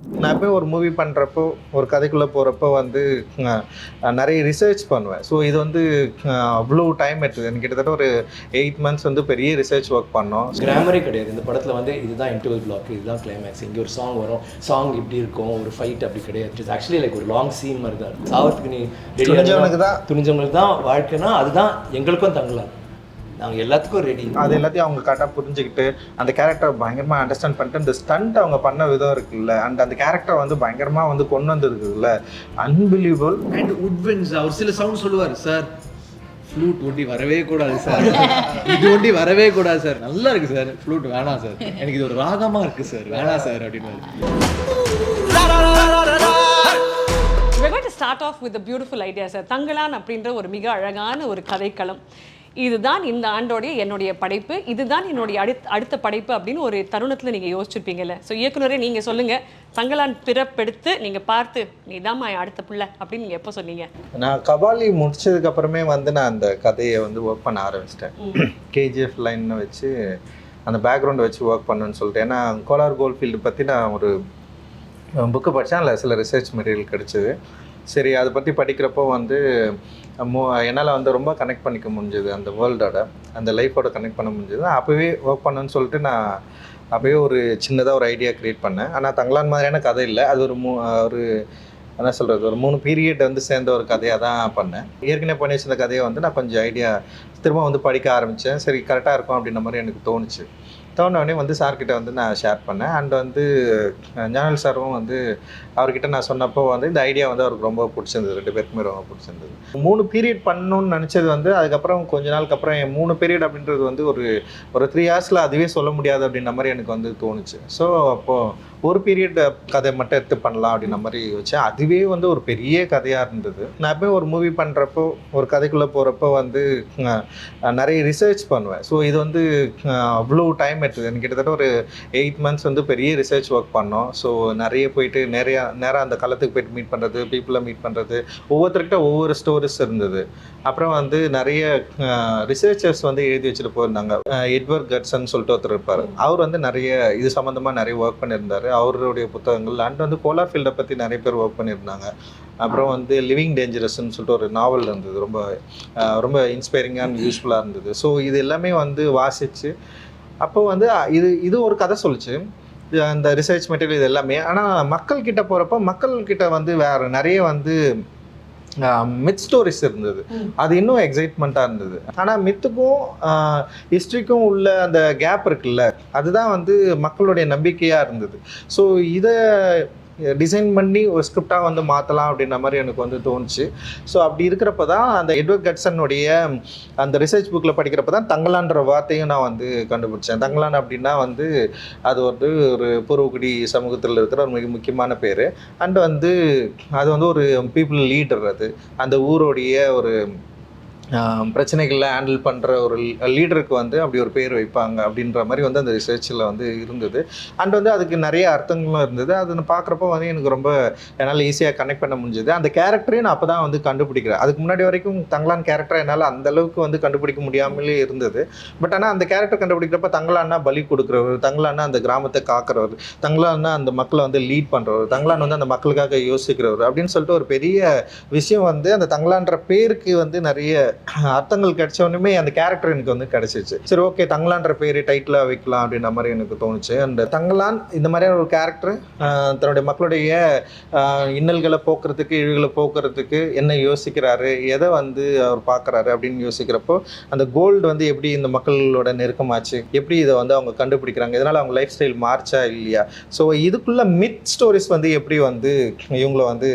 நான் எப்பயும் ஒரு மூவி பண்ணுறப்போ ஒரு கதைக்குள்ளே போகிறப்போ வந்து நிறைய ரிசர்ச் பண்ணுவேன். ஸோ இது வந்து அவ்வளோ டைம் எடுத்தது. எனக்கு கிட்டத்தட்ட ஒரு 8 மந்த்ஸ் வந்து பெரிய ரிசர்ச் ஒர்க் பண்ணோம். கிராமரே கிடையாது இந்த படத்தில். வந்து இதுதான் இன்டர்வல் பிளாக், இதுதான் கிளைமேக்ஸ், இங்கே ஒரு சாங் வரும், சாங் இப்படி இருக்கும், ஒரு ஃபைட் அப்படி கிடையாது. இட்ஸ் ஆக்சுவலி லைக் ஒரு லாங் சீன் மாதிரி தான் இருக்கும். சாவத்துக்கு நீ துணிஞ்சவனுக்கு தான் வாழ்க்கைனா அதுதான் எங்களுக்கும் தங்கலாம். நாங்கள் எல்லாத்துக்கும் ரெடி. அது எல்லாத்தையும் அவங்க கரெக்டாக புரிஞ்சுக்கிட்டு அந்த கேரக்டரை பயங்கரமாக அண்டர்ஸ்டாண்ட் பண்ணிட்டு அந்த ஸ்டண்ட் அவங்க பண்ண விதம் இருக்குல்ல, அண்ட் அந்த கேரக்டரை வந்து பயங்கரமாக வந்து கொண்டு வந்துருக்குதுல்ல, அன்பிலீவபிள். அண்ட் உட்வின்ஸ் அவர் சில சவுண்ட் சொல்லுவார், சார் ஃப்ளூட் ஒண்டி வரவே கூடாது சார், இது ஒண்டி வரவே கூடாது சார், நல்லா இருக்கு சார், ஃப்ளூட் வேணாம் சார், எனக்கு இது ஒரு ராகமாக இருக்குது சார், வேணாம் சார் அப்படின்னு. We're going to start off with a beautiful idea, sir. Thangalaan அப்படின்ற ஒரு மிக அழகான ஒரு கதைக்களம். இதுதான் இந்த ஆண்டோடைய என்னுடைய படைப்பு, இதுதான் என்னுடைய அடுத்த படைப்பு அப்படின்னு ஒரு தருணத்தில் நீங்கள் யோசிச்சிருப்பீங்கல்ல. ஸோ இயக்குனரே நீங்கள் சொல்லுங்கள், தங்கலான் பிறப்பெடுத்து நீங்கள் பார்த்து நீ தான்மா அடுத்த பிள்ளை அப்படின்னு நீங்கள் எப்போ சொன்னீங்க? நான் கபாலி முடிச்சதுக்கப்புறமே வந்து நான் அந்த கதையை வந்து ஒர்க் பண்ண ஆரம்பிச்சிட்டேன். கேஜிஎஃப் லைன்னு வச்சு அந்த பேக்ரவுண்டை வச்சு ஒர்க் பண்ணுன்னு சொல்லிட்டு. ஏன்னா கோலார் கோல்ஃபீல்டு பற்றி நான் ஒரு புக்கு படித்தேன், அதில் சில ரிசர்ச் மெட்டீரியல் கிடச்சிது. சரி, அதை பற்றி படிக்கிறப்போ வந்து என்னால் வந்து ரொம்ப கனெக்ட் பண்ணிக்க முடிஞ்சது, அந்த வேர்ல்டோட அந்த லைஃபோட கனெக்ட் பண்ண முடிஞ்சது. அப்போவே ஒர்க் பண்ணணுன்னு சொல்லிட்டு நான் அப்போவே ஒரு சின்னதாக ஒரு ஐடியா க்ரியேட் பண்ணேன். ஆனால் தங்கலான் மாதிரியான கதை இல்லை, அது ஒரு என்ன சொல்கிறது, ஒரு 3 பீரியட் வந்து சேர்ந்த ஒரு கதையாக தான் பண்ணேன். ஏற்கனவே பண்ணி வச்சிருந்த கதையை வந்து நான் கொஞ்சம் ஐடியா திரும்ப வந்து படிக்க ஆரம்பித்தேன். சரி, கரெக்டாக இருக்கும் அப்படின்ற மாதிரி எனக்கு தோணுச்சு. தோணுனே வந்து சார்கிட்ட வந்து நான் ஷேர் பண்ணேன். அண்ட் வந்து ஞானல் சாரும் வந்து அவர்கிட்ட நான் சொன்னப்போ வந்து இந்த ஐடியா வந்து அவருக்கு ரொம்ப பிடிச்சிருந்தது, 2 பேருக்குமே ரொம்ப பிடிச்சிருந்தது. 3 பீரியட் பண்ணணும்னு நினச்சது வந்து அதுக்கப்புறம் கொஞ்ச நாளுக்கு அப்புறம் 3 பீரியட் அப்படின்றது வந்து ஒரு 3 ஹார்ஸில் அதுவே சொல்ல முடியாது அப்படின்ற மாதிரி எனக்கு வந்து தோணுச்சு. ஸோ அப்போது ஒரு பீரியட் கதை மட்டும் எடுத்து பண்ணலாம் அப்படின்ற மாதிரி வச்சேன். அதுவே வந்து ஒரு பெரிய கதையாக இருந்தது. நான் எப்பயும் ஒரு மூவி பண்ணுறப்போ ஒரு கதைக்குள்ளே போகிறப்போ வந்து நிறைய ரிசர்ச் பண்ணுவேன். ஸோ இது வந்து அவ்வளோ டைம் எடுத்தது. எனக்கு கிட்டத்தட்ட ஒரு 8 மந்த்ஸ் வந்து பெரிய ரிசர்ச் ஒர்க் பண்ணோம். ஸோ நிறைய போயிட்டு நேராக அந்த களத்துக்கு போயிட்டு மீட் பண்ணுறது, பீப்புளை மீட் பண்ணுறது, ஒவ்வொருத்தர்கிட்ட ஒவ்வொரு ஸ்டோரிஸ் இருந்தது. அப்புறம் வந்து நிறைய ரிசர்ச்சர்ஸ் வந்து எழுதி வச்சுட்டு போயிருந்தாங்க. எட்வர்ட் கட்சன் சொல்லிட்டு ஒருத்தர் இருப்பார். அவர் வந்து நிறைய இது சம்மந்தமாக நிறைய ஒர்க் பண்ணியிருந்தார். அவருடைய புத்தகங்கள் அண்ட் வந்து கோலார் ஃபீல்டை பற்றி நிறைய பேர் ஒர்க் பண்ணியிருந்தாங்க. அப்புறம் வந்து லிவிங் டேஞ்சரஸ்ன்னு சொல்லிட்டு ஒரு நாவல் இருந்தது, ரொம்ப ரொம்ப இன்ஸ்பைரிங்காக அண்ட் யூஸ்ஃபுல்லாக இருந்தது. ஸோ இது எல்லாமே வந்து வாசித்து அப்போ வந்து இது ஒரு கதை சொல்லிச்சு, அந்த ரிசர்ச் மெட்டீரியல் இது எல்லாமே. ஆனால் மக்கள்கிட்ட போகிறப்போ மக்கள்கிட்ட வந்து வேறு நிறைய வந்து மித் ஸ்டோரிஸ் இருந்தது. அது இன்னும் எக்ஸைட்மெண்ட்டாக இருந்தது. ஆனால் மித்துக்கும் ஹிஸ்ட்ரிக்கும் உள்ள அந்த கேப் இருக்குல்ல, அதுதான் வந்து மக்களுடைய நம்பிக்கையாக இருந்தது. ஸோ இதை டிசைன் பண்ணி ஒரு ஸ்கிரிப்டாக வந்து மாற்றலாம் அப்படின்ற மாதிரி எனக்கு வந்து தோணுச்சு. ஸோ அப்படி இருக்கிறப்ப தான் அந்த எட்வர்ட் கட்சனுடைய அந்த ரிசர்ச் புக்கில் படிக்கிறப்ப தான் தங்கலான்ற வார்த்தையும் நான் வந்து கண்டுபிடிச்சேன். தங்கலான் அப்படின்னா வந்து அது வந்து ஒரு பூர்வகுடி சமூகத்தில் இருக்கிற ஒரு மிக முக்கியமான பேர். அண்ட் வந்து அது வந்து ஒரு பீப்புள் லீடர். அது அந்த ஊருடைய ஒரு பிரச்சனைகளில் ஹேண்டில் பண்ணுற ஒரு லீடருக்கு வந்து அப்படி ஒரு பேர் வைப்பாங்க அப்படின்ற மாதிரி வந்து அந்த ரிசர்ச்சில் வந்து இருந்தது. அண்ட் வந்து அதுக்கு நிறைய அர்த்தங்களும் இருந்தது. அதை பார்க்குறப்போ வந்து எனக்கு ரொம்ப என்னால் ஈஸியாக கனெக்ட் பண்ண முடிஞ்சது. அந்த கேரக்டரையும் நான் அப்போ தான் வந்து கண்டுபிடிக்கிறேன். அதுக்கு முன்னாடி வரைக்கும் தங்கலான் கேரக்டரை என்னால் அந்தளவுக்கு வந்து கண்டுபிடிக்க முடியாமலே இருந்தது. பட் ஆனால் அந்த கேரக்டர் கண்டுபிடிக்கிறப்ப தங்கலான்னா பலி கொடுக்குறவர், தங்கலான்னா அந்த கிராமத்தை காக்கிறவர், தங்கலான்னா அந்த மக்களை வந்து லீட் பண்ணுறவர், தங்கலான் வந்து அந்த மக்களுக்காக யோசிக்கிறவர் அப்படின்னு சொல்லிட்டு ஒரு பெரிய விஷயம் வந்து அந்த தங்கலான்ற பேருக்கு வந்து நிறைய அர்த்தங்கள் கிடைச்சவனுமே அந்த கேரக்டர் எனக்கு வந்து கிடைச்சிச்சு. சரி, ஓகே, தங்கலான்ற பேர் டைட்டிலாக வைக்கலாம் அப்படின்ற மாதிரி எனக்கு தோணுச்சு. அந்த தங்கலான் இந்த மாதிரியான ஒரு கேரக்டர் தன்னுடைய மக்களுடைய இன்னல்களை போக்குறதுக்கு, இழிவுகளை போக்குறதுக்கு என்ன யோசிக்கிறாரு, எதை வந்து அவர் பார்க்குறாரு அப்படின்னு யோசிக்கிறப்போ அந்த கோல்டு வந்து எப்படி இந்த மக்களோட நெருக்கமாச்சு, எப்படி இதை வந்து அவங்க கண்டுபிடிக்கிறாங்க, இதனால் அவங்க லைஃப் ஸ்டைல் மார்ச்சா இல்லையா, ஸோ இதுக்குள்ள மித் ஸ்டோரிஸ் வந்து எப்படி வந்து இவங்களை வந்து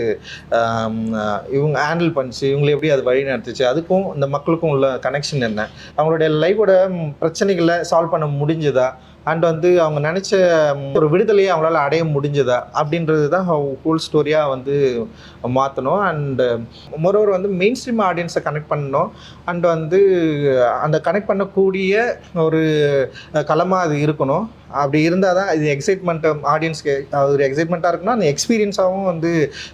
இவங்க ஹேண்டில் பண்ணிச்சு, இவங்களை எப்படி அது வழி நடத்துச்சு, அதுக்கும் இந்த மக்களுக்கும் உள்ள கனெக்ஷன் என்ன, அவங்களுடைய லைஃபோட பிரச்சனைகளை சால்வ் பண்ண முடிஞ்சதா, அண்ட் வந்து அவங்க நினச்ச ஒரு விடுதலையை அவங்களால அடைய முடிஞ்சதா அப்படின்றது தான் ஹோல் ஸ்டோரியாக வந்து மாற்றணும். அண்டு மொரோவர் வந்து மெயின் ஸ்ட்ரீம் ஆடியன்ஸை கனெக்ட் பண்ணணும். அண்ட் வந்து அந்த கனெக்ட் பண்ணக்கூடிய ஒரு களமாக அது இருக்கணும். அப்படி இருந்தால் தான் இது எக்ஸைட்மெண்ட் ஆடியன்ஸ்க்கு ஒரு எக்ஸைட்மெண்ட்டாக இருக்குன்னா அந்த எக்ஸ்பீரியன்ஸாகவும் வந்து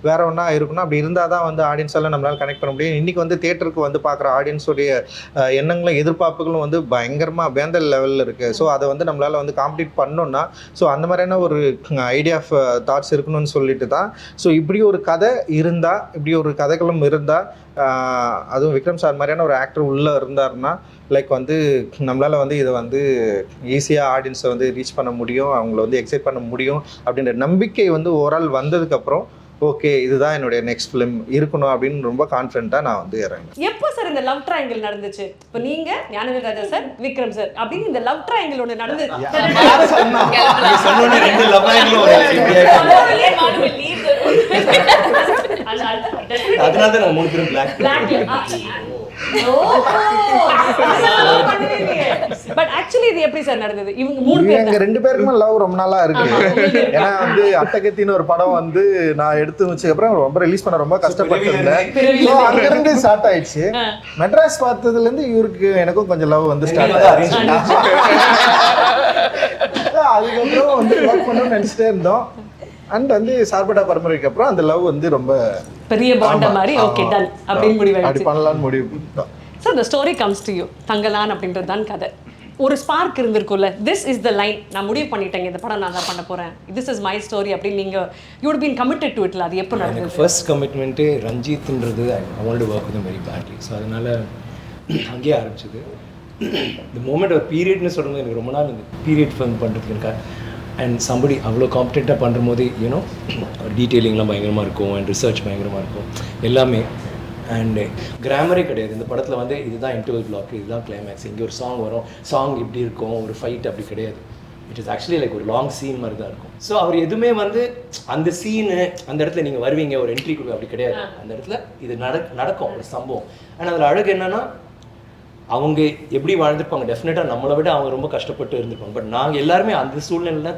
வேற ஒன்றா இருக்கணும். அப்படி இருந்தால் தான் வந்து ஆடியன்ஸ் எல்லாம் நம்மளால் கனெக்ட் பண்ண முடியும். இன்றைக்கி வந்து தேட்டருக்கு வந்து பார்க்குற ஆடியன்ஸோடைய எண்ணங்களும் எதிர்பார்ப்புகளும் வந்து பயங்கரமாக வேந்த லெவலில் இருக்குது. ஸோ அதை வந்து நம்மளால் வந்து காம்ப்ளீட் பண்ணோன்னா ஸோ அந்த மாதிரியான ஒரு ஐடியா ஆஃப் தாட்ஸ் இருக்கணும்னு சொல்லிட்டு தான். ஸோ இப்படி ஒரு கதை இருந்தால், இப்படி ஒரு கதைகளும் இருந்தால், அதுவும் விக்ரம் சார் மாதிரியான ஒரு ஆக்டர் உள்ளே இருந்தாருன்னா லைக் வந்து நம்மளால் வந்து இதை வந்து ஈஸியாக ஆடியன்ஸை வந்து ரீச் பண்ண முடியும், அவங்கள வந்து எக்ஸைட் பண்ண முடியும் அப்படின்ற நம்பிக்கை வந்து ஓவரால் வந்ததுக்கப்புறம் ஓகே இதுதான் என்னுடைய நெக்ஸ்ட் ஃபிலிம் இருக்கணும் அப்படின்னு ரொம்ப கான்ஃபிடென்ட்டாக நான் வந்து இறங்கினேன். எப்போ சார் இந்த லவ் ட்ரையாங்கிள் நடந்துச்சு? இப்போ நீங்க ஞானவேல் ராஜா சார், விக்ரம் சார் அப்படின்னு இந்த லவ் ட்ரையாங்கிள் ஒன்று நடந்து சொன்னோன்னே 2 லவ் ஆங்கிளும் அதனால தான் நாங்கள் 3 பேரும் பிளாக். பட் ஆக்சுவலி இது எப்படி சார் நடந்தது? இவங்க 3 பேர் எங்க 2 பேருக்குமே லவ் ரொம்ப நாளா இருக்கு. ஏன்னா வந்து அட்டகத்தின்னு ஒரு படம் வந்து நான் எடுத்து வச்சதுக்கு அப்புறம் ரொம்ப ரிலீஸ் பண்ண ரொம்ப கஷ்டப்பட்டிருந்தேன். ஸோ அங்கிருந்து ஸ்டார்ட் ஆயிடுச்சு. மெட்ராஸ் பார்த்ததுல இருந்து இவருக்கு எனக்கும் கொஞ்சம் லவ் வந்து ஸ்டார்ட் ஆயிடுச்சு. அதுக்கப்புறம் வந்து ஒர்க் பண்ணணும்னு நினைச்சிட்டே இருந்தோம். அண்ட் வந்து சார்பட்டா பரம்பரைக்கு அப்புறம் அந்த லவ் வந்து ரொம்ப பெரிய பாண்ட மாதிரி ஓகே டன் அப்படின்னு முடிவாயிடுச்சு. அப்படி பண்ணலாம்னு முடிவு பண்ணிட்டோம். So the story comes to you. Thangalaan அப்படின்றது தான் கதை. ஒரு ஸ்பார்க் இருந்திருக்கும்ல, திஸ் இஸ் த லைன், நான் முடிவு பண்ணிட்டேங்க இந்த படம் நான் தான் பண்ண போகிறேன், திஸ் இஸ் மை ஸ்டோரி அப்படின்னு நீங்கள் you would been committed to it. அது எப்போ நடந்தது? ஃபர்ஸ்ட் கமிட்மெண்ட்டு ரஞ்சித்ன்றது I want to work with very badly. So அதனால் அங்கேயே ஆரம்பிச்சது. இந்த மூமெண்ட் ஒரு பீரியட்னு சொல்லும்போது எனக்கு ரொம்ப நாள் இந்த பீரியட் ஃபிலிம் பண்ணுறதுக்கு எனக்கு அண்ட் சம்படி அவ்வளோ காம்படெண்ட்டாக பண்ணுற போது யூனோ டீட்டெயிலிங்லாம் பயங்கரமாக இருக்கும் அண்ட் ரிசர்ச் பயங்கரமாக இருக்கும் எல்லாமே. அண்டு கிராமரே கிடையாது இந்த படத்தில் வந்து இதுதான் இன்டர்வல் பிளாக், இதுதான் கிளைமேக்ஸ், இங்கே ஒரு சாங் வரும், சாங் இப்படி இருக்கும், ஒரு ஃபைட் அப்படி கிடையாது. இட் இஸ் ஆக்சுவலி லைக் ஒரு லாங் சீன் மாதிரி தான் இருக்கும். ஸோ அவர் எதுவுமே வந்து அந்த சீனு அந்த இடத்துல நீங்கள் வருவீங்க ஒரு என்ட்ரி கொடுங்க அப்படி கிடையாது. அந்த இடத்துல இது நடக்கும் ஒரு சம்பவம். ஆனால் அதில் அழகு என்னென்னா அவங்க எப்படி வாழ்ந்துருப்பாங்க, டெஃபினட்டாக நம்மளை விட அவங்க ரொம்ப கஷ்டப்பட்டு இருந்திருப்பாங்க. பட் நாங்கள் எல்லாருமே அந்த சூழ்நிலையில் தான்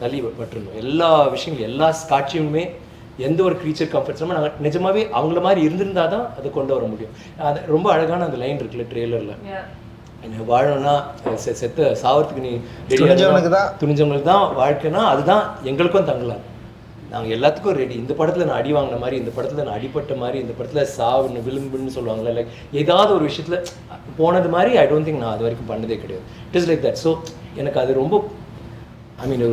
தள்ளிப்பட்டிருந்தோம். எல்லா விஷயங்களும் எல்லா காட்சியுமே எந்த ஒரு க்ரீச்சர் கம்ஃபர்ட்ஸ் நம்ம நாங்கள் நிஜமாகவே அவங்கள மாதிரி இருந்திருந்தால் தான் அதை கொண்டு வர முடியும். அது ரொம்ப அழகான அந்த லைன் இருக்குல்ல ட்ரெய்லரில், என்ன வாழணும்னா செத்த சாவறதுக்கு நீ துணிஞ்சவங்களுக்கு தான் வாழ்க்கைனா அதுதான் எங்களுக்கும் தங்கலாம். நாங்கள் எல்லாத்துக்கும் ரெடி. இந்த படத்தில் நான் அடி வாங்கின மாதிரி, இந்த படத்தில் நான் அடிப்பட்ட மாதிரி, இந்த படத்தில் சாவுன்னு விளிம்புன்னு சொல்லுவாங்கள்ல, லைக் ஏதாவது ஒரு விஷயத்தில் போனது மாதிரி ஐ டோன்ட் திங்க் நான் அது வரைக்கும் பண்ணதே கிடையாது. It is like that. So எனக்கு அது ரொம்ப ஐ மீன்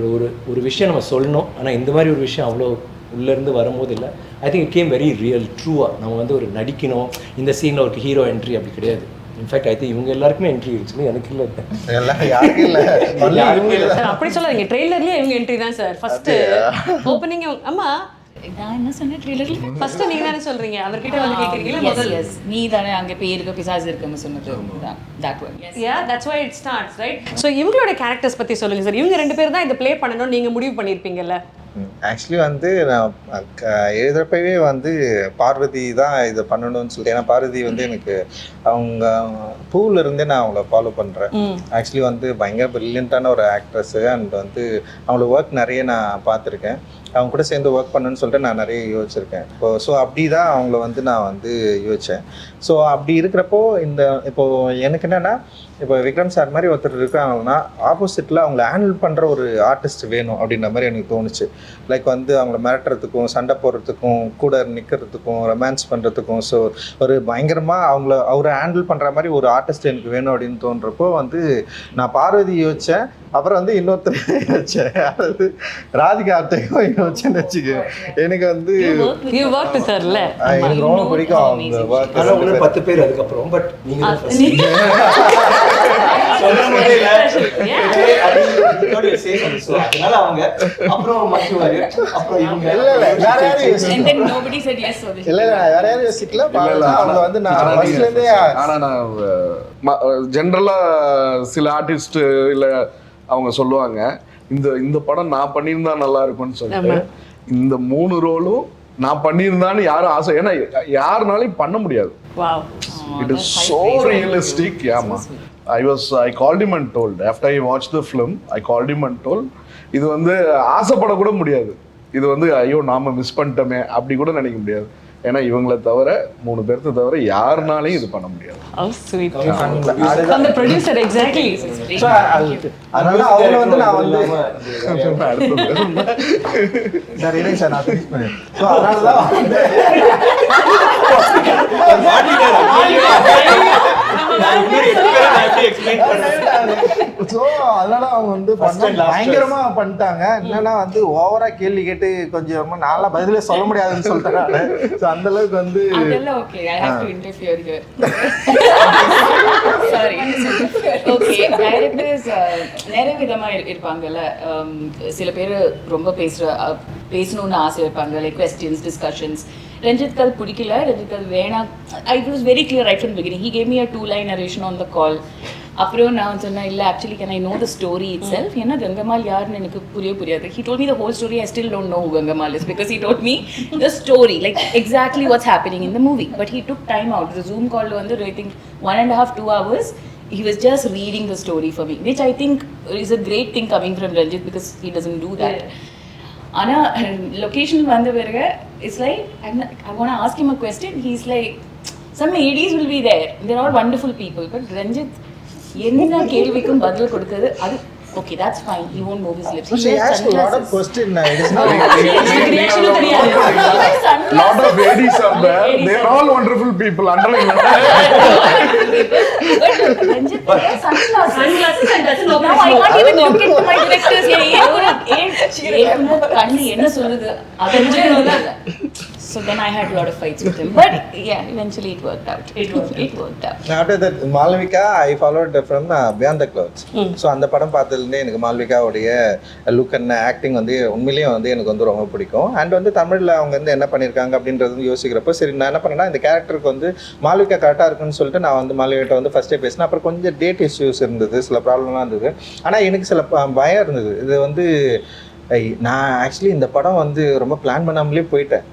ஒரு விஷயம் நம்ம சொல்லணும், ஆனால் இந்த மாதிரி ஒரு விஷயம் அவ்வளோ உள்ளேருந்து வரும்போது இல்லை. I think it came very real ட்ரூவாக. நம்ம வந்து ஒரு நடிக்கணும், இந்த சீனில் ஒரு ஹீரோ என்ட்ரி அப்படி கிடையாது. இன்ஃபேக்ட் ஐ திங்க் இவங்க எல்லாருக்குமே என்ட்ரி இருந்துச்சுன்னு எனக்கு இல்லை. அப்படி சொல்லாதீங்க, ட்ரெய்லர்லேயே இவங்க என்ட்ரி தான் சார். ஃபர்ஸ்ட் ஓப்பனிங் அம்மா நான் என்ன சொன்னேன் ட்ரெய்லர்ல? ஃபர்ஸ்ட் நீங்க தானே சொல்றீங்க, அவர்கிட்ட வந்து கேக்குறீங்களா முதல்ல? எஸ் நீ தானே அங்க பேய் இருக்க பிசாசு இருக்குன்னு சொன்னது தான். That one. Ya that's why it starts right. So இவங்களோட கேரக்டர்ஸ் பற்றி சொல்லுங்க சார். இவங்க 2 பேர் தான் இதை ப்ளே பண்ணணும்னு நீங்கள் முடிவு பண்ணியிருப்பீங்கல்ல? ஆக்சுவலி வந்து நான் எழுதுறப்பவே வந்து பார்வதி தான் இதை பண்ணணும்னு சொல்லிட்டு, ஏன்னா பார்வதி வந்து எனக்கு அவங்க பூவில் இருந்தே நான் அவங்கள ஃபாலோ பண்ணுறேன். ஆக்சுவலி வந்து பயங்கர ப்ரில்லியண்ட்டான ஒரு ஆக்ட்ரஸ்ஸு. அண்ட் வந்து அவங்கள ஒர்க் நிறைய நான் பார்த்துருக்கேன். அவங்க கூட சேர்ந்து ஒர்க் பண்ணணும்னு சொல்லிட்டு நான் நிறைய யோசிச்சிருக்கேன். ஸோ அப்படி தான் அவங்கள வந்து நான் வந்து யோசித்தேன். ஸோ அப்படி இருக்கிறப்போ இப்போது எனக்கு என்னென்னா, இப்போ விக்ரம் சார் மாதிரி ஒருத்தர் இருக்காங்கன்னா ஆப்போசிட்டில் அவங்கள ஹேண்டில் பண்ணுற ஒரு ஆர்டிஸ்ட் வேணும் அப்படின்ற மாதிரி எனக்கு தோணுச்சு. லைக் வந்து அவங்கள மிரட்டுறதுக்கும், சண்டை போடுறதுக்கும், கூட நிற்கிறதுக்கும், ரொமான்ஸ் பண்ணுறதுக்கும், ஸோ ஒரு பயங்கரமாக அவரை ஹேண்டில் பண்ணுற மாதிரி ஒரு ஆர்டிஸ்ட் எனக்கு வேணும் அப்படின்னு தோன்றப்போ வந்து நான் பார்வதி யோசித்தேன். அப்புறம் வந்து இன்னொருத்தர் யோசிச்சேன், அதாவது ராதிகா ஆப்டேக்கும் யோசிச்சேன்னு வச்சுக்க. எனக்கு வந்து எனக்கு ரொம்ப பிடிக்கும் அவங்க ஒர்க். 10 பேர் அதுக்கப்புறம் பட் நீங்கள் அதனால அவங்க அப்புறம் வேற யாரும் யோசிக்கல. அவங்க வந்து நான் ஃபர்ஸ்ட்ல இருந்தே ஆனா நான் ஜென்ரலா சில ஆர்டிஸ்ட் இல்ல அவங்க சொல்லுவாங்க இந்த படம் நான் பண்ணியிருந்தா நல்லா இருக்கும்னு சொல்லிட்டு. இந்த 3 ரோலும் நான் பண்ணியிருந்தான்னு யாரும் ஆசை, ஏன்னா யாருனாலையும் பண்ண முடியாது. It is so realistic. Yeah, I called him and told. After I watched the film, I called him and told. இது வந்து ஆசைப்பட கூட முடியாது. இது வந்து ஐயோ நாம மிஸ் பண்ணிட்டோமே அப்படி கூட நினைக்க முடியாது. ஏன்னா இவங்களை தவிர 3 பேர்த்த தவிர யாருனாலையும் இது பண்ண முடியாது. How sweet. அதுதான். From the producer, exactly. So, அதனால அவங்க வந்து நான் வந்து சார் இருங்க சார் நான் ஃபினிஷ் பண்ணேன். ஸோ அதனால தான் வந்து ஸோ அதனால அவங்க வந்து பயங்கரமா பண்ணிட்டாங்க. என்னன்னா வந்து ஓவரா கேள்வி கேட்டு கொஞ்சம் நாளா பதிலே சொல்ல முடியாதுன்னு சொல்லிட்டாங்க. ஸோ அந்த அளவுக்கு வந்து அதெல்லாம் okay. I have to interfere here. Sorry. Okay, directors நிறைய விதமா இருப்பாங்கல்ல. சில பேர் ரொம்ப பேசணும்னு ஆசை இருப்பாங்க, லைக் கொஸ்டின்ஸ், டிஸ்கஷன்ஸ். ரஞ்சித் அது பிடிக்கல, ரஞ்சித் அது வேணாம். I was very clear right from beginning. He gave me a 2-line narration on the call. அப்புறம் நான் சொன்னேன், இல்லை actually can I know the story itself. ஏன்னா கங்கம்மாள் யாருன்னு எனக்கு புரியாது. He told me the whole story. I still don't know Gangammal is because he told me the story, like exactly what's happening in the movie. But he took time out. The zoom call வந்து I think 1.5-2 hours. He was just reading the story for me, which I think is a great thing coming from Ranjit because he doesn't do that. Ana location vanda verga, it's like I want to ask him a question. He's like, some ADs will be there. They're all wonderful people, but Ranjit enna kelvikkum badal kodukadhu adu okay, that's fine. He won't move his lips. she asked a lot of questions. It is not Lot of ladies are there. They are all wonderful people. Underline. But Ranjit sunglasses and doesn't know. Now I can't even look into my directors. Kanni enna solludu adanje nolla. So then I had a lot of fights with him. But yeah, eventually it worked out. It worked out. After that, Malvika, I followed from Beyond the Clouds. So அந்த படம் பார்த்ததுலேருந்தே எனக்கு மால்விகாவுடைய look and acting வந்து உண்மையிலேயே வந்து எனக்கு வந்து ரொம்ப பிடிக்கும். அண்ட் வந்து தமிழில் அவங்க வந்து என்ன பண்ணியிருக்காங்க அப்படின்றது யோசிக்கிறப்போ சரி நான் என்ன பண்ணேன்னா இந்த கேரக்டருக்கு வந்து மால்விகா கரெக்டாக இருக்குன்னு சொல்லிட்டு நான் வந்து மால்விகிட்ட வந்து ஃபஸ்ட்டே பேசினேன். அப்புறம் கொஞ்சம் டேட் இஷ்யூஸ் இருந்தது, சில ப்ராப்ளம்லாம் இருந்தது. ஆனால் எனக்கு சில பயம் இருந்தது. இது வந்து நான் ஆக்சுவலி இந்த படம் வந்து ரொம்ப பிளான் பண்ணாமலே போயிட்டேன்.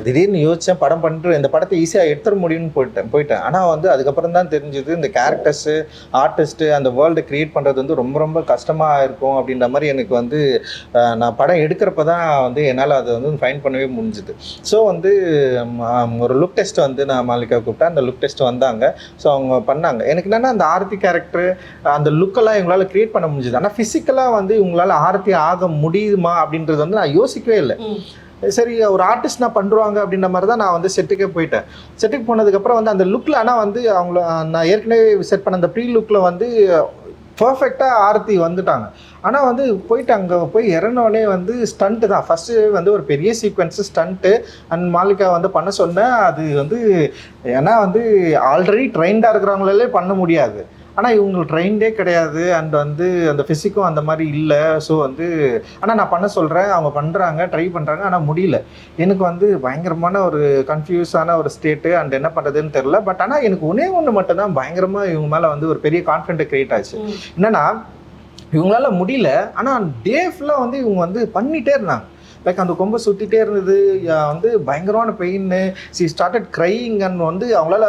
திடீர்னு யோசித்தேன், படம் பண்ணிட்டு இந்த படத்தை ஈஸியாக எடுத்துட முடியும்னு போயிட்டேன். ஆனால் வந்து அதுக்கப்புறம் தான் தெரிஞ்சுது இந்த கேரக்டர்ஸு, ஆர்டிஸ்ட்டு, அந்த வேர்ல்டு க்ரியேட் பண்ணுறது வந்து ரொம்ப ரொம்ப கஷ்டமாக இருக்கும் அப்படின்ற மாதிரி எனக்கு வந்து நான் படம் எடுக்கிறப்ப தான் வந்து என்னால் அதை வந்து ஃபைன் பண்ணவே முடிஞ்சுது. ஸோ வந்து ஒரு லுக் டெஸ்ட் வந்து நான் மாலிகா கூப்பிட்டேன். அந்த லுக் டெஸ்ட் வந்தாங்க. ஸோ அவங்க பண்ணாங்க. எனக்கு என்னென்னா அந்த ஆரத்தி கேரக்டரு அந்த லுக்கெல்லாம் இவங்களால் க்ரியேட் பண்ண முடிஞ்சுது. ஆனால் ஃபிசிக்கலாக வந்து இவங்களால் ஆரத்தி ஆக முடியுமா அப்படின்றது வந்து நான் யோசிக்கவே இல்லை. சரி ஒரு ஆர்டிஸ்ட் நான் பண்ணுறாங்க அப்படின்ற மாதிரி தான் நான் வந்து செட்டுக்கே போயிட்டேன். செட்டுக்கு போனதுக்கப்புறம் வந்து அந்த லுக்கில் ஆனால் வந்து அவங்கள நான் ஏற்கனவே செட் பண்ண அந்த ப்ரீ லுக்கில் வந்து பர்ஃபெக்டாக ஆரத்தி வந்துட்டாங்க. ஆனால் வந்து போயிட்டு அங்கே போய் இறங்கினோடனே வந்து ஸ்டண்ட்டு தான் ஃபஸ்ட்டு வந்து ஒரு பெரிய சீக்வன்ஸு ஸ்டண்ட்டு அண்ட் மாலிகா வந்து பண்ண சொன்னேன். அது வந்து ஏன்னா வந்து ஆல்ரெடி ட்ரெயின்டாக இருக்கிறவங்களாலே பண்ண முடியாது. ஆனால் இவங்க ட்ரெயின்டே கிடையாது. அண்ட் வந்து அந்த ஃபிசிக்கும் அந்த மாதிரி இல்லை. ஸோ வந்து ஆனால் நான் பண்ண சொல்கிறேன், அவங்க பண்ணுறாங்க, ட்ரை பண்ணுறாங்க, ஆனால் முடியல. எனக்கு வந்து பயங்கரமான ஒரு கன்ஃபியூஸான ஒரு ஸ்டேட்டு. அண்ட் என்ன பண்ணுறதுன்னு தெரில. பட் ஆனால் எனக்கு ஒன்று மட்டும்தான் பயங்கரமாக இவங்க மேலே வந்து ஒரு பெரிய கான்ஃபிடென்ட் க்ரியேட் ஆச்சு. என்னென்னா இவங்களால முடியல, ஆனால் டே ஃபுல்லாக வந்து இவங்க வந்து பண்ணிகிட்டே இருந்தாங்க. லைக் அந்த கொம்பை சுற்றிட்டே இருந்தது, வந்து பயங்கரமான pain. C started crying and வந்து அவங்களால.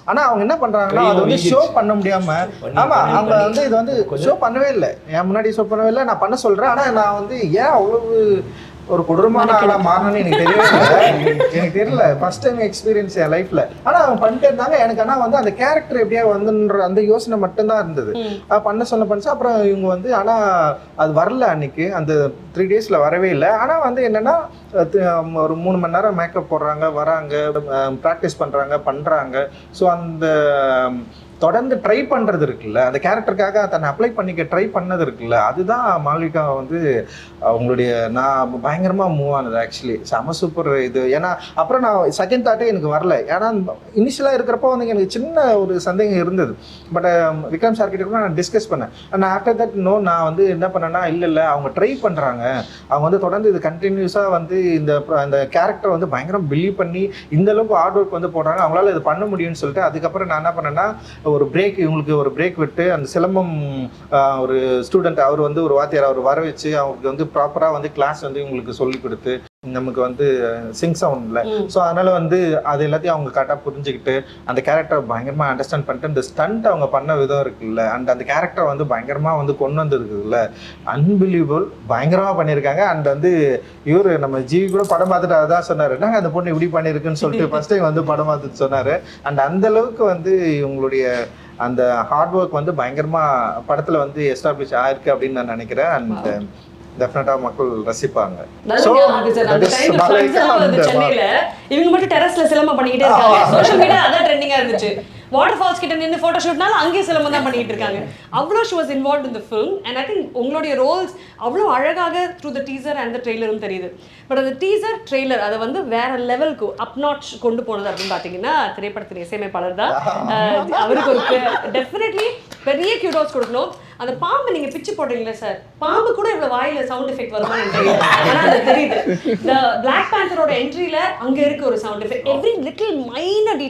ஆனால் அவங்க என்ன பண்ணுறாங்கன்னா அதை வந்து ஷோ பண்ண முடியாமல், ஆமாம் அவங்க வந்து இதை வந்து ஷோ பண்ணவே இல்லை. என் முன்னாடி ஷோ பண்ணவே இல்லை. நான் பண்ண சொல்கிறேன். ஆனால் நான் வந்து ஏன் அவ்வளவு ஒரு கொடூரமான ஆளாக மாறினேன்னு எனக்கு தெரியவே இல்லை. எனக்கு தெரியல, ஃபர்ஸ்ட் டைம் எக்ஸ்பீரியன்ஸ் என் லைஃப்பில். ஆனால் அவங்க பண்ணிட்டே இருந்தாங்க. எனக்கு ஆனால் வந்து அந்த கேரக்டர் எப்படியா வந்துன்ற அந்த யோசனை மட்டும்தான் இருந்தது. பண்ண பண்ணிச்சு. அப்புறம் இவங்க வந்து ஆனால் அது வரல அன்னைக்கு, அந்த 3 days வரவே இல்லை. ஆனால் வந்து என்னென்னா ஒரு 3 மணி நேரம் மேக்கப் போடுறாங்க, வராங்க, ப்ராக்டிஸ் பண்ணுறாங்க. ஸோ அந்த தொடர்ந்து ட்ரை பண்ணுறது இருக்குல்ல, அந்த கேரக்டருக்காக தன்னை அப்ளை பண்ணிக்க ட்ரை பண்ணது இருக்குல்ல, அதுதான் மால்விகா வந்து அவங்களுடைய நான் பயங்கரமாக மூவ் ஆனது. ஆக்சுவலி செம சூப்பர் இது. ஏன்னா அப்புறம் நான் செகண்ட் தாட்டே எனக்கு வரல. ஏன்னா இனிஷியலாக இருக்கிறப்போ வந்து எனக்கு சின்ன ஒரு சந்தேகம் இருந்தது. பட் விக்ரம் சார் கிட்ட கூட நான் டிஸ்கஸ் பண்ணேன். நான் ஆஃப்டர் தட் நான் வந்து என்ன பண்ணேன்னா இல்லை அவங்க ட்ரை பண்ணுறாங்க, அவங்க வந்து தொடர்ந்து இது கண்டினியூஸாக வந்து இந்த கேரக்டர் வந்து பயங்கரம் பிலீவ் பண்ணி இந்த அளவுக்கு ஹார்ட் ஒர்க் வந்து போடுறாங்க, அவங்களால இது பண்ண முடியும்னு சொல்லிட்டு அதுக்கப்புறம் நான் என்ன பண்ணேன்னா ஒரு பிரேக், இவங்களுக்கு ஒரு பிரேக் விட்டு அந்த சிலம்பம் ஒரு ஸ்டூடெண்ட் அவர் வந்து ஒரு வாத்தியார் அவர் வர வச்சு அவங்களுக்கு வந்து ப்ராப்பராக வந்து கிளாஸ் வந்து இவங்களுக்கு சொல்லி கொடுத்து நமக்கு வந்து சிங் சவுண்ட்ல. ஸோ அதனால வந்து அது எல்லாத்தையும் அவங்க கரெக்டாக புரிஞ்சுக்கிட்டு அந்த கேரக்டர் பயங்கரமா அண்டர்ஸ்டாண்ட் பண்ணிட்டு அந்த ஸ்டண்ட் அவங்க பண்ண விதம் இருக்குல்ல, அண்ட் அந்த கேரக்டர் வந்து பயங்கரமா வந்து கொண்டு வந்திருக்குதுல்ல, அன்பிலீவபிள் பயங்கரமா பண்ணியிருக்காங்க. அண்ட் வந்து இவர் நம்ம ஜிவி கூட படம் பார்த்துட்டு அதான் சொன்னாரு, நாங்கள் அந்த பொண்ணு இப்படி பண்ணியிருக்குன்னு சொல்லிட்டு ஃபர்ஸ்ட் டைம் வந்து படம் பார்த்துட்டு சொன்னாரு. அண்ட் அந்த அளவுக்கு வந்து இவங்களுடைய அந்த ஹார்ட் ஒர்க் வந்து பயங்கரமா படத்துல வந்து எஸ்டாப்ளிஷ் ஆயிருக்கு அப்படின்னு நான் நினைக்கிறேன். அண்ட் டெஃபினட்டா மக்கள் ரசிப்பாங்க. சென்னையில இவங்க மட்டும் டெரஸ்ல சிலம்பம் பண்ணிக்கிட்டே இருக்காங்க. சோஷியல் மீடியா அதான் ட்ரெண்டிங்கா இருந்துச்சு. வாட்டர் ஃபால்ஸ் கிட்ட நின்று போட்டோ ஷூட்னால அங்கேயே சிலம்பம் தான் பண்ணிட்டு இருக்காங்க. அவ்வளோ she was involve in the film. And I think உங்களுடைய ரோல்ஸ் அவ்வளோ அழகாக through the teaser and the ட்ரெய்லரும் தெரியுது. பட் அந்த டீசர் ட்ரெய்லர் அதை வந்து வேற லெவலுக்கு அப் நாட்ச் கொண்டு போனது அப்படின்னு பார்த்தீங்கன்னா திரைப்படத்தின் இசையமைப்பாளர் தான். அவருக்கு ஒரு டெஃபினெட்லி பெரிய கியூடோஸ் கொடுக்கணும். அந்த பாம்பு நீங்க பிச்சு போடுறீங்களா சார், பாம்பு கூட இவ்வளவு வாயில சவுண்ட் எஃபெக்ட் வருமா எனக்கு தெரியல, ஆனா அது தெரியுது. இந்த பிளாக் பேந்தரோட என்ட்ரியில அங்க இருக்கு ஒரு sound effect. Every little minor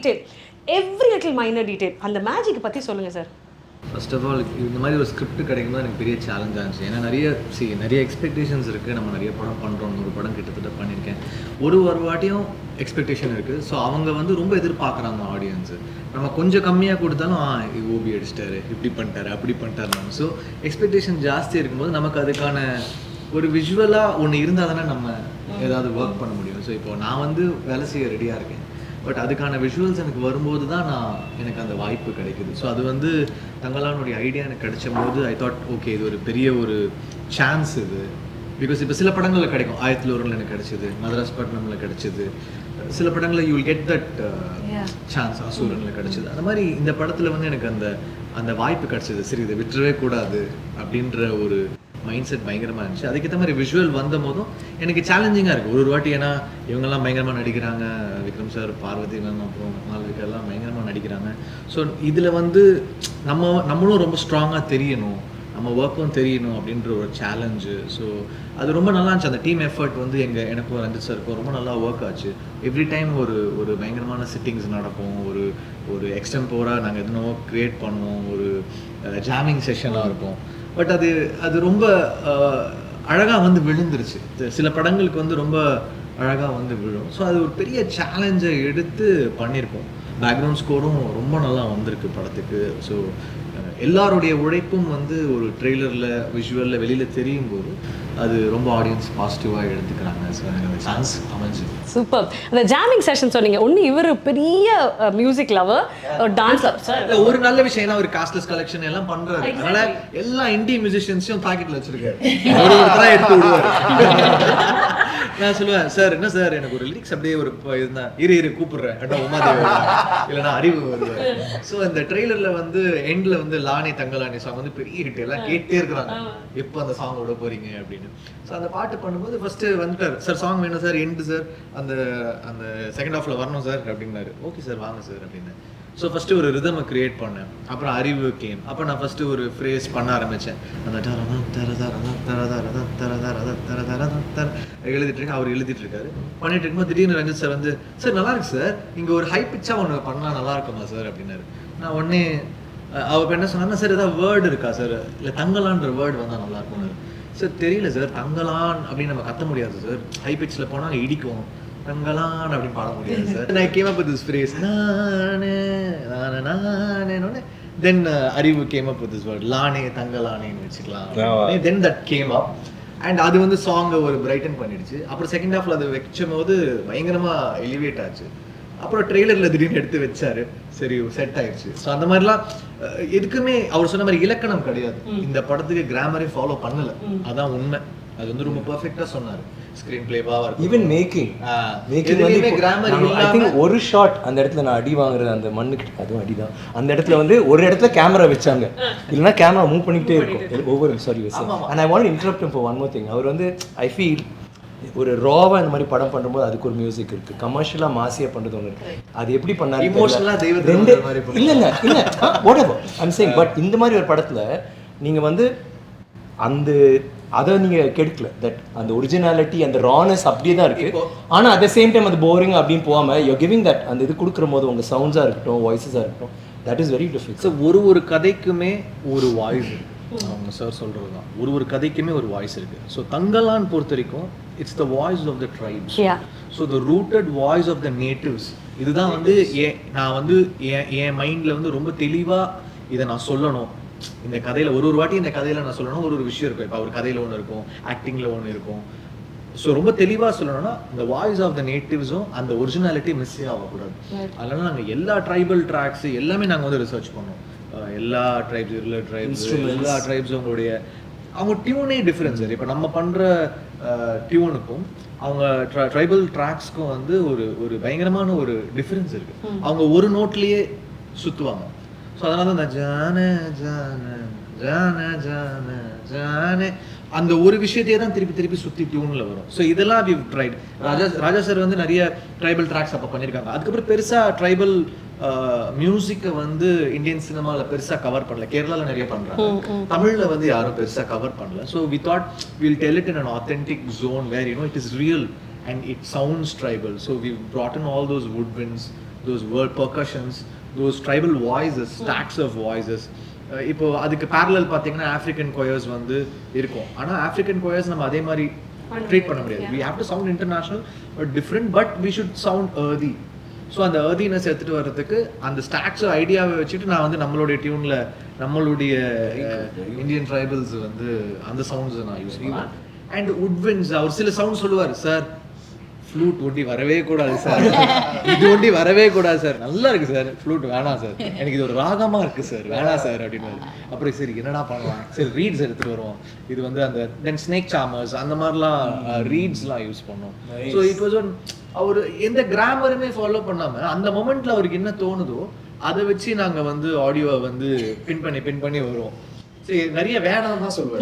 detail அந்த மேஜிக் பத்தி சொல்லுங்க சார். ஃபர்ஸ்ட் ஆஃப் ஆல் இந்த மாதிரி ஒரு ஸ்கிரிப்ட் கிடைக்கும்போது எனக்கு பெரிய சேலஞ்சாக இருந்துச்சு. ஏன்னா நிறைய எக்ஸ்பெக்டேஷன்ஸ் இருக்குது. நம்ம நிறைய படம் பண்ணுறோம், ஒரு படம் கிட்டத்தட்ட பண்ணியிருக்கேன். ஒரு வாட்டியும் எக்ஸ்பெக்டேஷன் இருக்குது. ஸோ அவங்க வந்து ரொம்ப எதிர்பார்க்குறாங்க ஆடியன்ஸு. நம்ம கொஞ்சம் கம்மியாக கொடுத்தாலும் ஓபி அடிச்சிட்டாரு, இப்படி பண்ணிட்டாரு, அப்படி பண்ணிட்டாரு. ஸோ எக்ஸ்பெக்டேஷன் ஜாஸ்தி இருக்கும்போது நமக்கு அதுக்கான ஒரு விஷுவலாக ஒன்று இருந்தால் தானே நம்ம ஏதாவது ஒர்க் பண்ண முடியும். ஸோ இப்போ நான் வந்து வேலை செய்ய ரெடியாக இருக்கேன். பட் அதுக்கான விஷுவல்ஸ் எனக்கு வரும்போது தான் எனக்கு அந்த வாய்ப்பு கிடைக்குது. ஸோ அது வந்து தங்களானுடைய ஐடியா எனக்கு கிடைச்ச போது ஐ தாட் ஓகே இது ஒரு பெரிய ஒரு சான்ஸ் இது. பிகாஸ் இப்போ சில படங்களில் கிடைக்கும், 1001 எனக்கு கிடைச்சிது, மதராஸ் பட்டினமில் கிடைச்சிது, சில படங்களில் you will get that chance, அசூரனில் கிடைச்சிது. அந்த மாதிரி இந்த படத்தில் வந்து எனக்கு அந்த வாய்ப்பு கிடைச்சிது. சரி இதை விட்டுறவே கூடாது அப்படின்ற ஒரு மைண்ட் செட் பயங்கரமாக இருந்துச்சு. அதுக்கேற்ற மாதிரி விஷுவல் வந்த போதும் எனக்கு சேலஞ்சிங்காக இருக்குது ஒரு வாட்டி. ஏன்னா இவங்கெல்லாம் பயங்கரமாக நடிக்கிறாங்க, விக்ரம் சார், பார்வதி மேம், அப்புறம் மால்விகாலாம் பயங்கரமாக நடிக்கிறாங்க. ஸோ இதில் வந்து நம்மளும் ரொம்ப ஸ்ட்ராங்காக தெரியணும், நம்ம ஒர்க்கும் தெரியணும் அப்படின்ற ஒரு சேலஞ்சு. ஸோ அது ரொம்ப நல்லா இருந்துச்சு. அந்த டீம் எஃபர்ட் வந்து எனக்கும் ரஞ்சித் சாருக்கும் ரொம்ப நல்லா ஒர்க் ஆச்சு. எவ்ரி டைம் ஒரு பயங்கரமான சிட்டிங்ஸ் நடக்கும், ஒரு எக்ஸ்டெம்போராக நாங்கள் எதுனோ க்ரியேட் பண்ணுவோம், ஒரு ஜாமிங் செஷனாக இருக்கும். பட் அது ரொம்ப அழகாக வந்து விழுந்துருச்சு. சில படங்களுக்கு வந்து ரொம்ப அழகாக வந்து விழும். ஸோ அது ஒரு பெரிய சேலஞ்சை எடுத்து பண்ணியிருக்கோம். பேக்ரவுண்ட் ஸ்கோரும் ரொம்ப நல்லா வந்திருக்கு படத்துக்கு. ஸோ எல்லாருடைய உழைப்பும் வந்து ஒரு ட்ரெய்லரில் விஷுவலில் வெளியில் தெரியும் போது அது ரொம்ப ஆடியன்ஸ் பாசிட்டிவாக எடுத்துக்கிறாங்க. ஸோ எனக்கு அந்த சான்ஸ் அமைஞ்சு சூப்பர். அந்த ஜாமிங் செஷன் சொன்னீங்க, ஒன்று இவர் பெரிய music lower, dance lower sir. ஒரு நல்ல விஷயம் ஏன்னா ஒரு காஸ்ட்லெஸ் கலெக்ஷன் எல்லாம் பண்றாரு. அதனால எல்லா இண்டி மியூசிஷியன்ஸையும் பாக்கெட்ல வச்சிருக்காரு, ஒருத்தரா எடுத்து விடுவாரு. நான் சொல்லுவேன், சார் என்ன சார் எனக்கு ஒரு லிரிக்ஸ் அப்படியே ஒரு இருந்தா இரு கூப்பிடுறேன், உமாதேவி இல்லைன்னா அறிவு வருவார். ஸோ இந்த ட்ரெய்லர்ல வந்து எண்ட்ல வந்து லானே தங்கலானே சாங் வந்து பெரிய ஹிட், எல்லாம் கேட்டே இருக்கிறாங்க எப்போ அந்த சாங் விட போறீங்க அப்படின்னு. ஸோ அந்த பாட்டு பண்ணும்போது ஃபர்ஸ்ட் வந்துட்டார், சார் சாங் வேணும் சார், எண்டு சார் அந்த செகண்ட் ஹாஃப்ல வரணும் சார் அப்படின்னாரு. ஓகே சார் வாங்க சார் அப்படின்னு. ஸோ ஃபஸ்ட்டு ஒரு ரிதமை க்ரியேட் பண்ணேன். அப்புறம் அறிவு கேம். அப்போ நான் ஃபஸ்ட்டு ஒரு ஃப்ரேஸ் பண்ண ஆரம்பித்தேன். அந்த எழுதிட்டுருக்கேன், அவர் எழுதிட்டுருக்காரு. பண்ணிட்டு இருக்கும்போது திடீர்னு ரஞ்சித் சார் வந்து, சார் நல்லா இருக்கு சார், இங்கே ஒரு ஹை பிச்சாக ஒன்று பண்ணலாம் நல்லா இருக்குமா சார் அப்படின்னாரு. நான் உடனே அவர் என்ன சொன்னார்னா, சார் ஏதாவது வேர்டு இருக்கா சார், இல்லை தங்கலான்ற வேர்டு வந்தால் நல்லா இருக்கும்னாரு. சார் தெரியல சார், தங்கலான் அப்படின்னு நம்ம கத்த முடியாது சார், ஹை பிச்சில் போனால் அங்கே இடிக்கும், தங்கலான் அப்படின்னு பாட முடியாது சார். நான் came up with this phrase, நானே then Arivu came up with this word லானே தங்கலானேன்னு வச்சுக்கலாம். Then that came up and அது வந்து சாங்கை ஒரு பிரைட்டன் பண்ணிடுச்சு. அப்புறம் செகண்ட் ஹாஃப்ல அதை வச்சும் போது பயங்கரமா எலிவேட் ஆச்சு. அப்புறம் ட்ரெய்லர்ல திடீர்னு எடுத்து வச்சாரு, சரி செட் ஆயிடுச்சு. ஸோ அந்த மாதிரிலாம் எதுக்குமே அவர் சொன்ன மாதிரி இலக்கணம் கிடையாது. இந்த படத்துக்கு கிராமரே ஃபாலோ பண்ணல, அதான் உண்மை. அது வந்து ரொம்ப பெர்ஃபெக்ட்டா சொன்னாரு. ஸ்கிரீன் பிளேவா ஈவன் மேக்கிங் வந்து கிராமர் ஐ திங்க் ஒரு ஷாட் அந்த இடத்துல நான் அடி வாங்குறது அந்த மண்ணுக்கு, அதுவும் அடிதான். அந்த இடத்துல வந்து ஒரு இடத்துல கேமரா வச்சாங்க, இல்லைன்னா கேமரா மூவ் பண்ணிக்கிட்டே இருக்கும் ஒவ்வொரு sorry. And I want interrupt for one more thing. அவர் வந்து ஐ ஃபீல் ஒரு ராவா இந்த மாதிரி படம் பண்ணும்போது அதுக்கு ஒரு மியூசிக் இருக்கு, கமர்ஷியலா மாசியா பண்றது ஒன்று இருக்கு. அது எப்படி பண்ணாரு இமோஷனலா ரெண்டு இல்ல whatever I'm saying. பட் இந்த மாதிரி ஒரு படத்துல நீங்க வந்து அந்த அதை நீங்க கெடுக்கல, தட் அந்த ஒரிஜினாலிட்டி அந்த ரானஸ் அப்படியே தான் இருக்கு. ஆனா அட் த சேம் டைம் அது போரிங் அப்படின்னு போகாம யூ கிவிங் தட் அந்த இது கொடுக்குற போது உங்க சவுண்ட்ஸா இருக்கட்டும், வாய்ஸஸா இருக்கட்டும், that is very difficult. So ஒரு கதைக்குமே ஒரு வாய்ஸ் இருக்கு. அவங்க சார் சொல்கிறது தான், ஒரு கதைக்குமே ஒரு வாய்ஸ் இருக்குது. ஸோ தங்கலான் பொறுத்த வரைக்கும் it's the voice of the tribes. Yeah. So the rooted voice of the natives. இதுதான் வந்து நான் வந்து என் மைண்டில் வந்து ரொம்ப தெளிவாக இதை நான் சொல்லணும். இந்த கதையில் ஒரு வாட்டி இந்த கதையில் நான் சொல்லணும் ஒரு விஷயம் இருக்கும். இப்போ ஒரு கதையில் ஒன்று இருக்கும், ஆக்டிங்கில் ஒன்று இருக்கும். ஸோ ரொம்ப தெளிவாக சொல்லணும்னா இந்த வாய்ஸ் ஆஃப் த நேட்டிவ்ஸும் அந்த ஒரிஜினாலிட்டி மிஸ்ஸே ஆகக்கூடாது. அதனால நாங்கள் எல்லா ட்ரைபல் ட்ராக்ஸ் எல்லாமே நாங்கள் வந்து ரிசர்ச் பண்ணோம். எல்லா ட்ரைப்ஸ் எல்லா ட்ரைப்ஸும் அவங்க டியூனே டிஃப்ரென்ஸ். இப்போ நம்ம பண்ணுற டியூனுக்கும் அவங்க ட்ரைபல் ட்ராக்ஸ்க்கும் வந்து ஒரு பயங்கரமான ஒரு டிஃப்ரென்ஸ் இருக்கு. அவங்க ஒரு நோட்லேயே சுற்றுவாங்க. ஸோ அதனால தான் இந்த ஜான ஜான ஜான ஜான ஜானே அந்த ஒரு விஷயத்தையே தான் திருப்பி சுற்றி டியூனில் வரும். ஸோ இதெல்லாம் வி ட்ரைட். ராஜா சார் வந்து நிறைய ட்ரைபல் ட்ராக்ஸ் அப்போ பண்ணியிருக்காங்க. அதுக்கப்புறம் பெருசாக ட்ரைபல் மியூசிக்கை வந்து இந்தியன் சினிமாவில் பெருசாக கவர் பண்ணல. கேரளாவில் நிறைய பண்ணுறாங்க, தமிழில் வந்து யாரும் பெருசாக கவர் பண்ணல. So we thought will tell it in an authentic zone where it is real and it sounds tribal. So we brought in all those woodwinds, those word percussions, those tribal voices, stacks of voices. இப்போ அதுக்கு parallel பார்த்தீங்கன்னா African choirs வந்து இருக்கும். ஆனால் African choirs நம்ம அதே மாதிரி treat பண்ண முடியாது. we have to sound international but different, but we should sound earthy. So அந்த earthiness எடுத்துகிட்டு வர்றதுக்கு அந்த ஸ்டாக்ஸ் ஐடியாவை வச்சுட்டு நான் வந்து நம்மளுடைய டியூனில் நம்மளுடைய இந்தியன் ட்ரைபல்ஸ் வந்து அந்த சவுண்ட்ஸை நான் யூஸ் பண்ணுவேன். அண்ட் உட்வின்ஸ் அவர் சில சவுண்ட் சொல்லுவார், சார் ஃப்ளூட் ஒண்டி வரவே கூடாது சார், இது ஒண்டி வரவே கூடாது சார், நல்லா இருக்கு சார் ஃப்ளூட் வேணாம் சார், எனக்கு இது ஒரு ராகமா இருக்கு சார் வேணாம் சார் அப்படின்னு. அப்புறம் சரி என்னடா பண்ணலாம், சரி ரீட்ஸ் எடுத்துட்டு வருவோம். இது வந்து அந்த தென் ஸ்னேக் சாமர்ஸ் அந்த மாதிரிலாம் ரீட்ஸ்லாம் யூஸ் பண்ணோம். So it was one hour எந்த கிராமருமே ஃபாலோ பண்ணாம அந்த மொமெண்ட்ல அவருக்கு என்ன தோணுதோ அதை வச்சு நாங்க வந்து ஆடியோவை வந்து பின் பண்ணி வருவோம். சரி நிறைய வேணாம் தான் சொல்லுவேன்.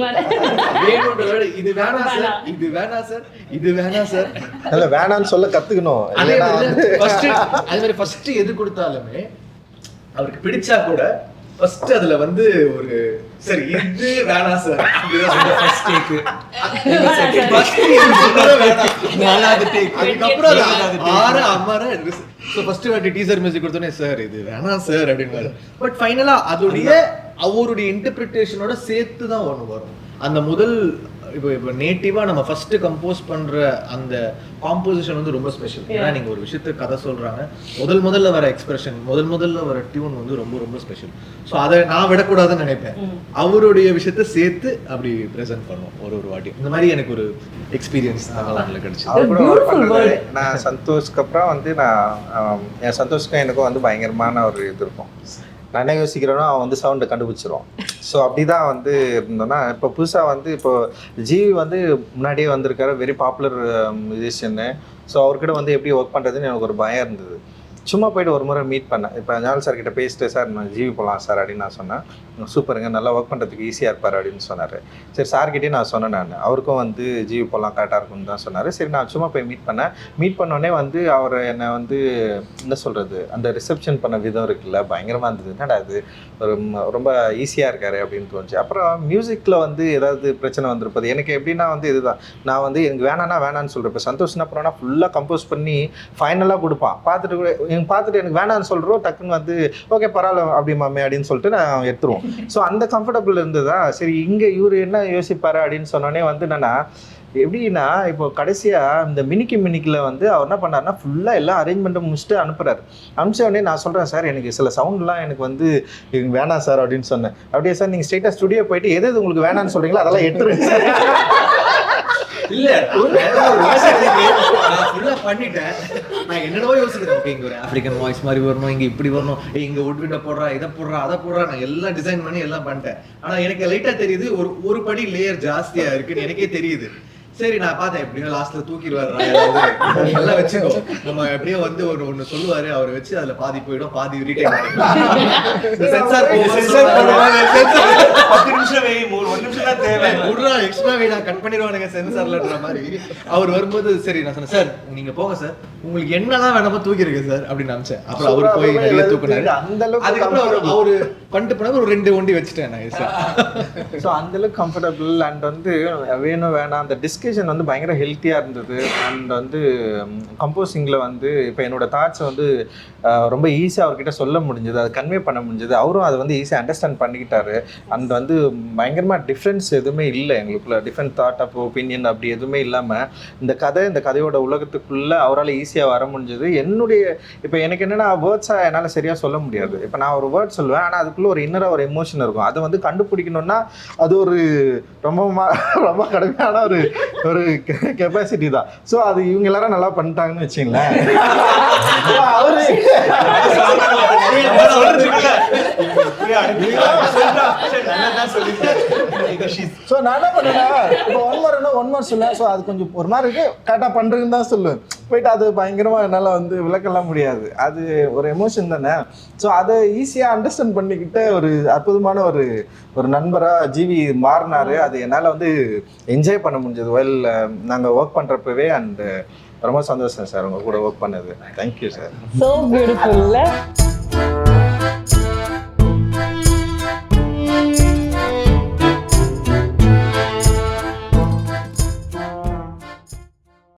இது வேணாம் சார், இது வேணாம் சார், இது வேணாம் சார், இல்ல வேணாம்னு சொல்ல கத்துக்கணும். அதே மாதிரி ஃபர்ஸ்ட் எது கொடுத்தாலுமே அவருக்கு பிடிச்சா கூட ஃபர்ஸ்ட் அதுல வந்து ஒரு சரி இது வேணாம் சார் ஃபர்ஸ்ட் டேக், ஃபர்ஸ்ட் இது சொன்னத வேணாம் நாலாவது டேக், அதுக்கப்புறம் அது ஆறு அமர. ஸோ ஃபர்ஸ்ட் வாட்டி டீசர் மியூசிக் கொடுத்தோன்னே சார் இது வேணாம் சார் அப்படின்னு. பட் ஃபைனலா அதோடைய அவருடைய இன்டர்பிரிட்டேஷனோட சேர்த்து தான் ஒன்று வரும். அந்த முதல் இப்போ நேட்டிவா நம்ம ஃபர்ஸ்ட் கம்போஸ் பண்ற அந்த காம்போசிஷன் வந்து ரொம்ப ஸ்பெஷல். ஏன்னா நீங்க ஒரு விஷயத்துக்கு கதை சொல்றாங்க, முதல்ல வர எக்ஸ்பிரஷன், முதல்ல வர டியூன் வந்து ரொம்ப ரொம்ப ஸ்பெஷல். ஸோ அதை நான் விடக்கூடாதுன்னு நினைப்பேன். அவருடைய விஷயத்த சேர்த்து அப்படி ப்ரெசென்ட் பண்ணுவோம் ஒரு வாட்டி. இந்த மாதிரி எனக்கு ஒரு எக்ஸ்பீரியன்ஸ் நாகலாண்டில் கிடைச்சது. நான் சந்தோஷ்க்கு அப்புறம் வந்து என் சந்தோஷ்க்கும் எனக்கும் வந்து பயங்கரமான ஒரு இது இருக்கும். நான் என்ன யோசிக்கிறேன்னா அவன் வந்து சவுண்டை கண்டுபிடிச்சிருவான். ஸோ அப்படி தான் வந்து இருந்தோன்னா இப்போ புதுசாக வந்து இப்போ ஜிவி வந்து முன்னாடியே வந்திருக்காரு, வெரி பாப்புலர் மியூசிஷியன்னு. ஸோ அவர்கிட்ட வந்து எப்படி ஒர்க் பண்ணுறதுன்னு எனக்கு ஒரு பயம் இருந்தது. சும்மா போய்ட்டு ஒரு முறை மீட் பண்ணேன். இப்போ ஞானல் சார் கிட்ட பேசிட்டு சார் நான் ஜிவி போகலாம் சார் அப்படின்னு நான் சொன்னேன். சூப்பருங்க, நல்லா ஒர்க் பண்ணுறதுக்கு ஈஸியாக இருப்பார் அப்படின்னு சொன்னார். சரி சார்கிட்டே நான் சொன்னேன், நான் அவருக்கும் வந்து ஜிவி போகலாம் கரெக்டாக இருக்கும்னு தான் சொன்னார். சரி நான் சும்மா போய் மீட் பண்ணேன். மீட் பண்ணோடனே வந்து அவர் என்னை வந்து என்ன சொல்கிறது, அந்த ரிசப்ஷன் பண்ண விதம் இருக்குல்ல பயங்கரமாக இருந்தது. என்னடா அது ஒரு ரொம்ப ஈஸியாக இருக்காரு அப்படின்னு தோணுச்சு. அப்புறம் மியூசிக்கில் வந்து ஏதாவது பிரச்சனை வந்திருப்பது எனக்கு எப்படின்னா வந்து இதுதான், நான் வந்து எனக்கு வேணான்னு சொல்கிறேன். இப்போ சந்தோஷம் அப்புறம்னா ஃபுல்லாக கம்போஸ் பண்ணி ஃபைனலாக கொடுப்பான். பார்த்துட்டு எனக்கு வேணான்னு சொல்கிறோம், டக்குன்னு வந்து ஓகே பரவாயில்ல அப்படி மாமே அப்படின்னு சொல்லிட்டு நான் எடுத்துருவோம். ஸோ அந்த கம்ஃபர்டபுள் இருந்ததா. சரி இங்கே இவர் என்ன யோசிப்பாரு அப்படின்னு சொன்னோடனே வந்து என்னன்னா எப்படின்னா இப்போ கடைசியாக இந்த மினிக்கில் வந்து அவர் என்ன பண்ணாருன்னா ஃபுல்லாக எல்லாம் அரேஞ்ச்மெண்ட்டை முடிச்சுட்டு அனுப்புகிறாரு. அனுப்பிச்ச உடனே நான் சொல்கிறேன் சார் எனக்கு சில சவுண்ட்லாம் எனக்கு வந்து வேணாம் சார் அப்படின்னு சொன்னேன். அப்படியே சார் நீங்கள் ஸ்ட்ரெயிட்டாக ஸ்டுடியோ போயிட்டு எது உங்களுக்கு வேணான்னு சொல்கிறீங்களோ அதெல்லாம் எடுத்துருங்க சார். இல்ல பண்ணிட்டேன். நான் என்னடோ யோசிக்கிறேன், இங்க ஒரு ஆப்பிரிக்கன் வாய்ஸ் மாதிரி வரணும், இங்க இப்படி வரணும், இங்க உட்விண்ட போடுறா, இதை போடுறா, அதை போடுறா, நான் எல்லாம் டிசைன் பண்ணி எல்லாம் பண்ணிட்டேன். ஆனா எனக்கு லைட்டா தெரியுது ஒரு படி லேயர் ஜாஸ்தியா இருக்குன்னு எனக்கே தெரியுது. சரி நான் பார்த்தேன் எப்படின்னா லாஸ்ட்ல தூக்கிடுவாரு எல்லாம் வச்சுக்கோ, நம்ம எப்படியோ வந்து ஒன்னு சொல்லுவாரு, அவரை வச்சு அதுல பாதி போயிடும், பாதி ரீடைன் பண்ணிக்கலாம். எக்ஸ்ட்ரா வெயிட் கட் பண்ணிடுவானுங்க சென்சார்லன்ற மாதிரி. அவர் வரும்போது சரி நான் சொன்னேன் சார் நீங்க போங்க சார், உங்களுக்கு என்னதான் வேணாமோ தூக்கிருக்கு சார் அப்படின்னு நினைச்சேன். அப்புறம் அவரு போய் நிறைய தூக்குனாரு. அதுக்கப்புறம் அவரு பண்ணிட்டு போனாரு, ஒரு 2 ஒண்டி வச்சுட்டேன் நான் சார். ஸோ அந்த அளவுக்கு கம்ஃபர்டபுள். அண்ட் வந்து வேணும் வேணாம் அந்த டிஸ்க் டிஸ்கஷன் வந்து பயங்கர ஹெல்த்தியாக இருந்தது. அண்ட் வந்து கம்போசிங்கில் வந்து இப்போ என்னோட தாட்ஸை வந்து ரொம்ப ஈஸியாக அவர்கிட்ட சொல்ல முடிஞ்சது, அதை கன்வே பண்ண முடிஞ்சது. அவரும் அதை வந்து ஈஸியாக அண்டர்ஸ்டாண்ட் பண்ணிக்கிட்டாரு. அண்ட் வந்து பயங்கரமாக டிஃப்ரென்ஸ் எதுவுமே இல்லை எங்களுக்குள்ள, டிஃப்ரெண்ட் தாட் ஆஃப் ஒப்பீனியன் அப்படி எதுவுமே இல்லாமல் இந்த கதையோட உலகத்துக்குள்ளே அவரால் ஈஸியாக வர முடிஞ்சது. என்னுடைய இப்போ எனக்கு என்னென்னா வேர்ட்ஸாக என்னால் சரியாக சொல்ல முடியாது. இப்போ நான் ஒரு வேர்ட் சொல்லுவேன், ஆனால் அதுக்குள்ளே ஒரு இன்னராக ஒரு எமோஷன் இருக்கும். அதை வந்து கண்டுபிடிக்கணும்னா அது ஒரு ரொம்ப கடுமையான ஒரு கெப்பாசிட்டி தான். ஸோ அது இவங்க எல்லாரும் நல்லா பண்ணிட்டாங்கன்னு வச்சுங்களேன். அவரு ஸோ நான் என்ன பண்ணுவேன்னா இப்போ ஒன் மார் சொல்லுவேன். ஸோ அது கொஞ்சம் ஒரு மாதிரி இருக்கு, கரெக்டாக பண்ணுறதுன்னு தான் சொல்லுவேன். போயிட்டு அது பயங்கரமாக என்னால் வந்து விளக்கலாம் முடியாது, அது ஒரு எமோஷன் தானே. ஸோ அதை ஈஸியாக அண்டர்ஸ்டாண்ட் பண்ணிக்கிட்ட ஒரு அற்புதமான ஒரு நண்பராக ஜிவி மாறினார். அது என்னால் வந்து என்ஜாய் பண்ண முடிஞ்சது வெல் நாங்கள் ஒர்க் பண்ணுறப்பவே. அண்ட் ரொம்ப சந்தோஷம் சார் உங்கள் கூட ஒர்க் பண்ணது. Thank you sir. So beautiful.